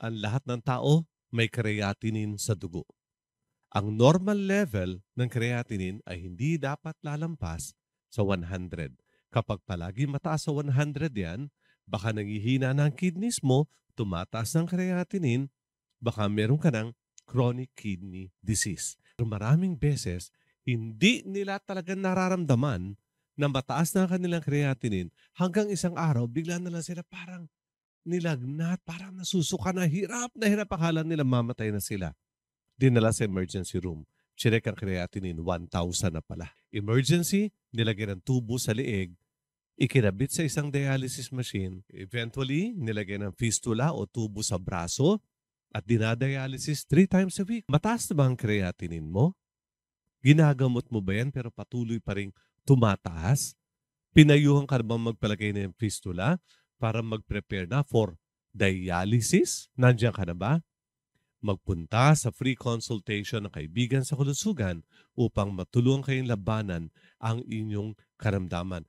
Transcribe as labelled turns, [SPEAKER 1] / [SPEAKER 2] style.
[SPEAKER 1] Ang lahat ng tao may creatinine sa dugo. Ang normal level ng creatinine ay hindi dapat lalampas sa 100. Kapag palagi mataas sa 100 yan, baka nangihina ng kidneys mo, tumataas ng creatinine, baka meron ka ng chronic kidney disease. Pero maraming beses, hindi nila talaga nararamdaman na mataas na ang kanilang creatinine hanggang isang araw, bigla na lang sila parang nilagnat, parang nasusuka na hirap akala nila mamatay na sila. Dinala sa emergency room. Chinek ang creatinine, 1,000 na pala. Emergency, nilagyan ng tubo sa leeg, ikinabit sa isang dialysis machine. Eventually, nilagyan ng fistula o tubo sa braso at dinadialysis 3 times a week. Mataas na ba ang creatinine mo? Ginagamot mo ba yan pero patuloy pa rin tumataas? Pinayuhan ka na bang magpalagay ng fistula para mag-prepare na for dialysis? Nandiyan ka na ba? Magpunta sa free consultation ng kaibigan sa kalusugan upang matulungan kayong labanan ang inyong karamdaman.